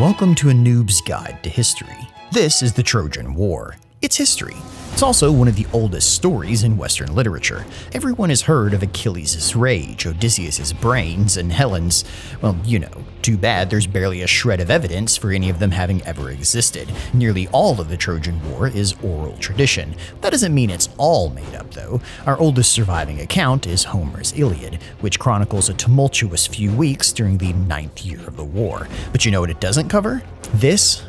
Welcome to a Noob's Guide to History. This is the Trojan War. It's history. It's also one of the oldest stories in Western literature. Everyone has heard of Achilles' rage, Odysseus' brains, and Helen's, well, too bad there's barely a shred of evidence for any of them having ever existed. Nearly all of the Trojan War is oral tradition. That doesn't mean it's all made up, though. Our oldest surviving account is Homer's Iliad, which chronicles a tumultuous few weeks during the 9th year of the war. But you know what it doesn't cover? This,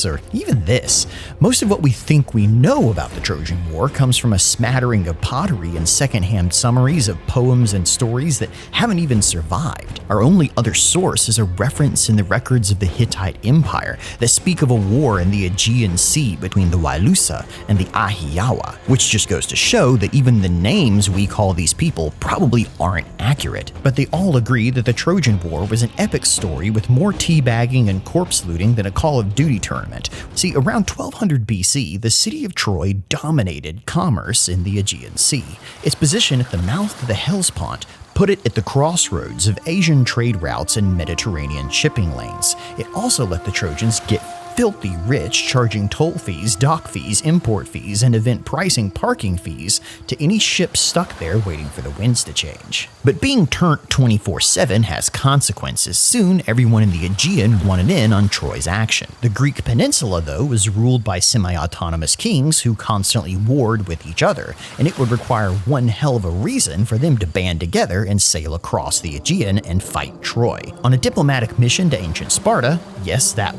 or even this. Most of what we think we know about the Trojan War comes from a smattering of pottery and secondhand summaries of poems and stories that haven't even survived. Our only other source is a reference in the records of the Hittite Empire that speak of a war in the Aegean Sea between the Wailusa and the Ahiyawa, which just goes to show that even the names we call these people probably aren't accurate. But they all agree that the Trojan War was an epic story with more teabagging and corpse looting than a Call of Duty tournament. See, around 1200 BC, the city of Troy dominated commerce in the Aegean Sea. Its position at the mouth of the Hellespont put it at the crossroads of Asian trade routes and Mediterranean shipping lanes. It also let the Trojans get filthy rich, charging toll fees, dock fees, import fees, and event pricing parking fees to any ship stuck there waiting for the winds to change. But being turned 24/7 has consequences. Soon, everyone in the Aegean wanted in on Troy's action. The Greek peninsula, though, was ruled by semi-autonomous kings who constantly warred with each other, and it would require one hell of a reason for them to band together and sail across the Aegean and fight Troy. On a diplomatic mission to ancient Sparta, yes, that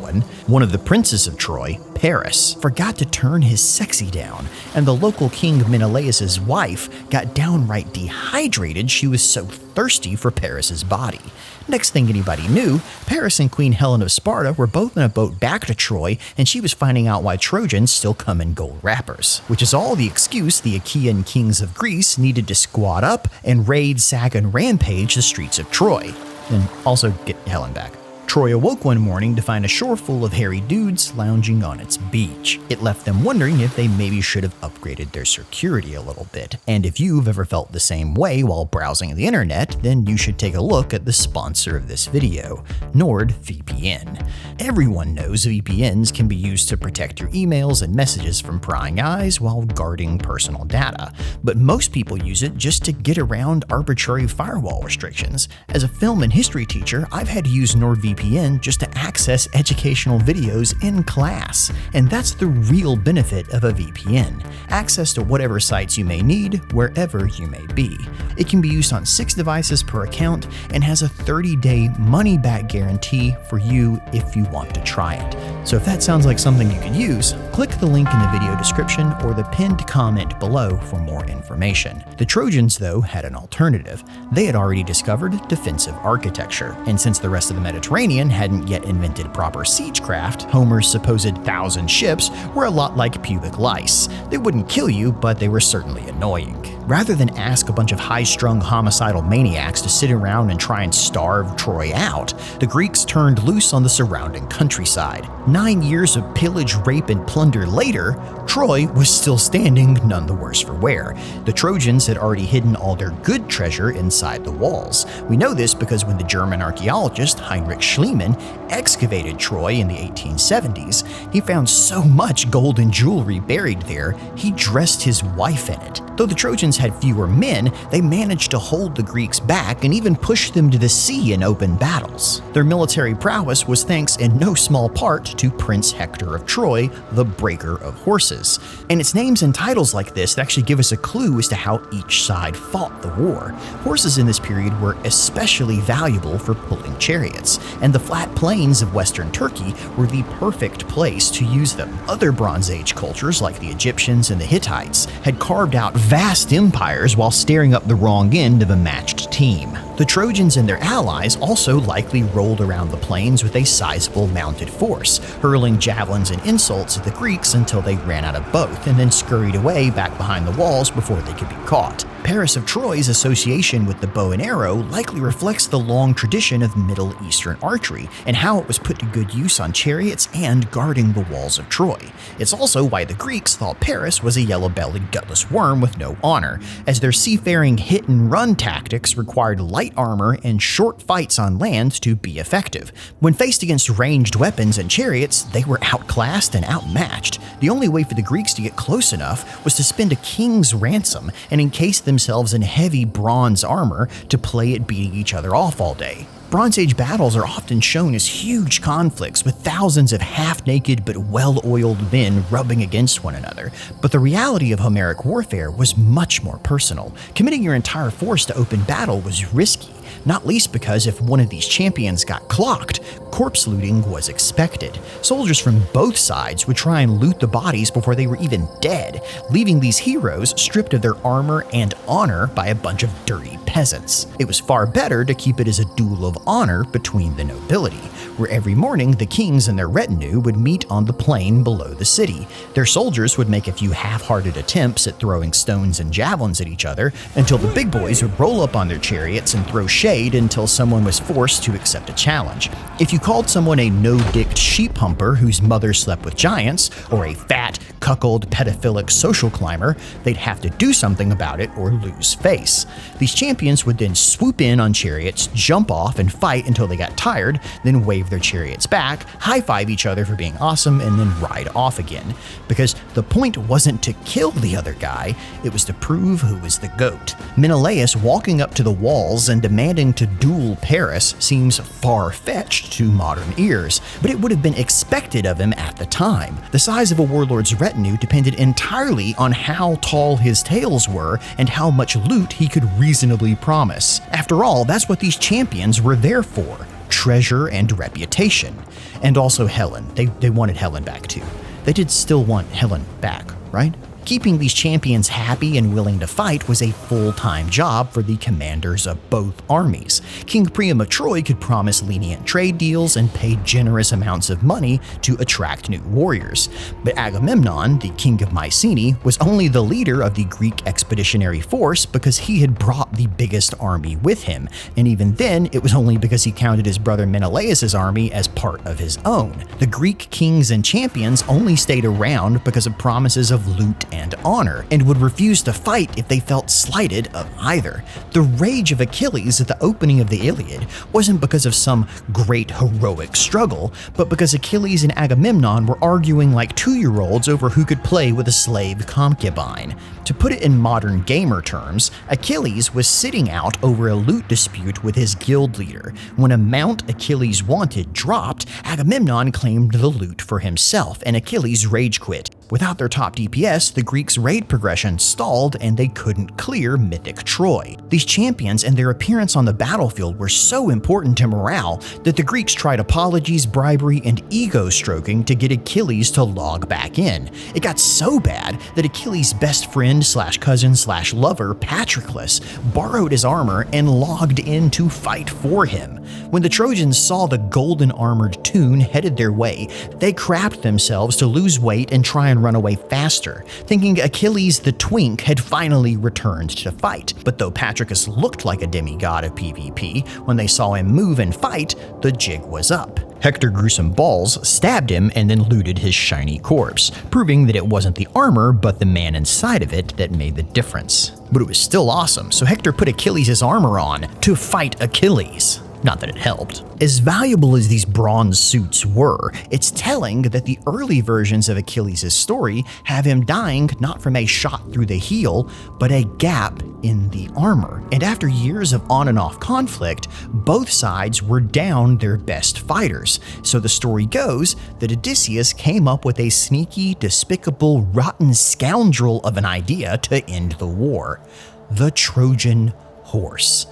one of the princes of Troy, Paris, forgot to turn his sexy down, and the local king Menelaus' wife got downright dehydrated. She was so thirsty for Paris's body. Next thing anybody knew, Paris and Queen Helen of Sparta were both in a boat back to Troy, and she was finding out why Trojans still come in gold wrappers, which is all the excuse the Achaean kings of Greece needed to squat up and raid, sack, and rampage the streets of Troy, and also get Helen back. Troy awoke one morning to find a shore full of hairy dudes lounging on its beach. It left them wondering if they maybe should have upgraded their security a little bit. And if you've ever felt the same way while browsing the internet, then you should take a look at the sponsor of this video, NordVPN. Everyone knows VPNs can be used to protect your emails and messages from prying eyes while guarding personal data, but most people use it just to get around arbitrary firewall restrictions. As a film and history teacher, I've had to use NordVPN just to access educational videos in class. And that's the real benefit of a VPN. Access to whatever sites you may need, wherever you may be. It can be used on 6 devices per account and has a 30-day money-back guarantee for you if you want to try it. So if that sounds like something you could use, click the link in the video description or the pinned comment below for more information. The Trojans, though, had an alternative. They had already discovered defensive architecture, and since the rest of the Mediterranean hadn't yet invented proper siegecraft, Homer's supposed 1,000 ships were a lot like pubic lice. They wouldn't kill you, but they were certainly annoying. Rather than ask a bunch of high-strung homicidal maniacs to sit around and try and starve Troy out, the Greeks turned loose on the surrounding countryside. 9 years of pillage, rape, and plunder later, Troy was still standing, none the worse for wear. The Trojans had already hidden all their good treasure inside the walls. We know this because when the German archaeologist Heinrich Schliemann excavated Troy in the 1870s, he found so much gold and jewelry buried there, he dressed his wife in it. Though the Trojans had fewer men, they managed to hold the Greeks back and even push them to the sea in open battles. Their military prowess was thanks in no small part to Prince Hector of Troy, the Breaker of Horses. And it's names and titles like this that actually give us a clue as to how each side fought the war. Horses in this period were especially valuable for pulling chariots, and the flat plains of western Turkey were the perfect place to use them. Other Bronze Age cultures like the Egyptians and the Hittites had carved out vast empires while staring up the wrong end of a matched team. The Trojans and their allies also likely rolled around the plains with a sizable mounted force, hurling javelins and insults at the Greeks until they ran out of both and then scurried away back behind the walls before they could be caught. Paris of Troy's association with the bow and arrow likely reflects the long tradition of Middle Eastern archery and how it was put to good use on chariots and guarding the walls of Troy. It's also why the Greeks thought Paris was a yellow-bellied gutless worm with no honor, as their seafaring hit-and-run tactics required light armor and short fights on land to be effective. When faced against ranged weapons and chariots, they were outclassed and outmatched. The only way for the Greeks to get close enough was to spend a king's ransom and encase themselves in heavy bronze armor to play at beating each other off all day. Bronze Age battles are often shown as huge conflicts with thousands of half-naked but well-oiled men rubbing against one another, but the reality of Homeric warfare was much more personal. Committing your entire force to open battle was risky, not least because if one of these champions got clocked, corpse looting was expected. Soldiers from both sides would try and loot the bodies before they were even dead, leaving these heroes stripped of their armor and honor by a bunch of dirty peasants. It was far better to keep it as a duel of honor between the nobility, where every morning the kings and their retinue would meet on the plain below the city. Their soldiers would make a few half-hearted attempts at throwing stones and javelins at each other until the big boys would roll up on their chariots and throw shade until someone was forced to accept a challenge. If you called someone a no-dicked sheep humper whose mother slept with giants, or a fat, cuckold, pedophilic social climber, they'd have to do something about it or lose face. These champions would then swoop in on chariots, jump off, and fight until they got tired, then wave their chariots back, high-five each other for being awesome, and then ride off again. Because the point wasn't to kill the other guy, it was to prove who was the GOAT. Menelaus walking up to the walls and demanding to duel Paris seems far-fetched to modern ears, but it would have been expected of him at the time. The size of a warlord's retinue depended entirely on how tall his tails were and how much loot he could reasonably promise. After all, that's what these champions were there for: treasure and reputation. And also Helen. They wanted Helen back too. They did still want Helen back, right? Keeping these champions happy and willing to fight was a full-time job for the commanders of both armies. King Priam of Troy could promise lenient trade deals and pay generous amounts of money to attract new warriors. But Agamemnon, the king of Mycenae, was only the leader of the Greek expeditionary force because he had brought the biggest army with him, and even then it was only because he counted his brother Menelaus' army as part of his own. The Greek kings and champions only stayed around because of promises of loot and honor, and would refuse to fight if they felt slighted of either. The rage of Achilles at the opening of the Iliad wasn't because of some great heroic struggle, but because Achilles and Agamemnon were arguing like 2-year-olds over who could play with a slave concubine. To put it in modern gamer terms, Achilles was sitting out over a loot dispute with his guild leader. When a mount Achilles wanted dropped, Agamemnon claimed the loot for himself, and Achilles rage quit. Without their top DPS, the Greeks' raid progression stalled and they couldn't clear mythic Troy. These champions and their appearance on the battlefield were so important to morale that the Greeks tried apologies, bribery, and ego-stroking to get Achilles to log back in. It got so bad that Achilles' best friend/cousin/lover, Patroclus, borrowed his armor and logged in to fight for him. When the Trojans saw the golden armored tune headed their way, they crapped themselves to lose weight and try and run away faster, thinking Achilles the twink had finally returned to fight. But though Patroclus looked like a demigod of PvP, when they saw him move and fight, the jig was up. Hector grew some balls, stabbed him, and then looted his shiny corpse, proving that it wasn't the armor but the man inside of it that made the difference. But it was still awesome, so Hector put Achilles' armor on to fight Achilles. Not that it helped. As valuable as these bronze suits were, it's telling that the early versions of Achilles' story have him dying not from a shot through the heel, but a gap in the armor. And after years of on and off conflict, both sides were down their best fighters. So the story goes that Odysseus came up with a sneaky, despicable, rotten scoundrel of an idea to end the war: the Trojan horse.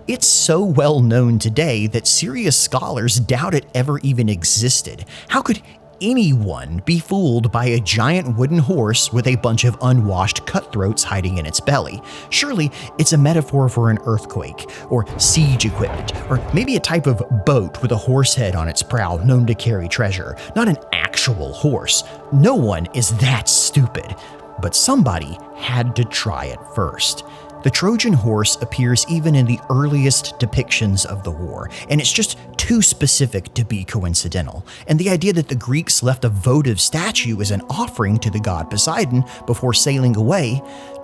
It's so well known today that serious scholars doubt it ever even existed. How could anyone be fooled by a giant wooden horse with a bunch of unwashed cutthroats hiding in its belly? Surely it's a metaphor for an earthquake, or siege equipment, or maybe a type of boat with a horse head on its prow known to carry treasure, not an actual horse. No one is that stupid. But somebody had to try it first. The Trojan horse appears even in the earliest depictions of the war, and it's just too specific to be coincidental. And the idea that the Greeks left a votive statue as an offering to the god Poseidon before sailing away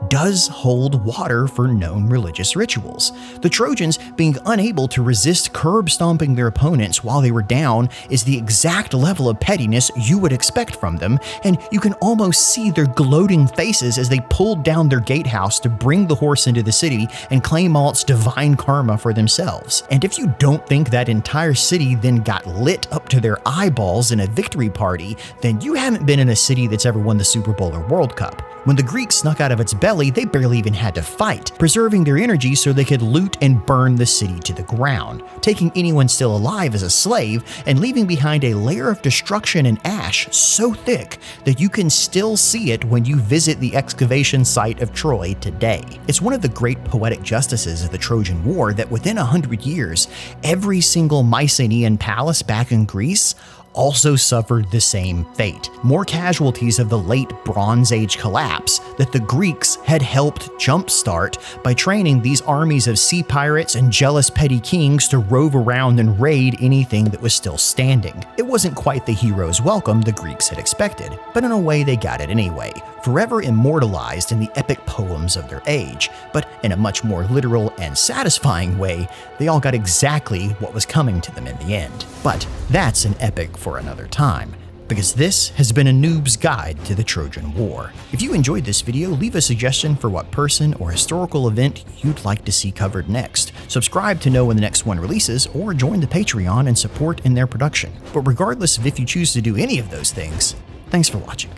does hold water for known religious rituals. The Trojans being unable to resist curb stomping their opponents while they were down is the exact level of pettiness you would expect from them, and you can almost see their gloating faces as they pulled down their gatehouse to bring the horse into the city and claim all its divine karma for themselves. And if you don't think that entire city then got lit up to their eyeballs in a victory party, then you haven't been in a city that's ever won the Super Bowl or World Cup. When the Greeks snuck out of its belly, they barely even had to fight, preserving their energy so they could loot and burn the city to the ground, taking anyone still alive as a slave and leaving behind a layer of destruction and ash so thick that you can still see it when you visit the excavation site of Troy today. It's one of the great poetic justices of the Trojan War that within 100 years, every single Mycenaean palace back in Greece also suffered the same fate. More casualties of the late Bronze Age collapse that the Greeks had helped jumpstart by training these armies of sea pirates and jealous petty kings to rove around and raid anything that was still standing. It wasn't quite the hero's welcome the Greeks had expected, but in a way they got it anyway, forever immortalized in the epic poems of their age. But in a much more literal and satisfying way, they all got exactly what was coming to them in the end. But that's an epic for another time, because this has been a Noob's Guide to the Trojan War. If you enjoyed this video, leave a suggestion for what person or historical event you'd like to see covered next. Subscribe to know when the next one releases, or join the Patreon and support in their production. But regardless of if you choose to do any of those things, thanks for watching.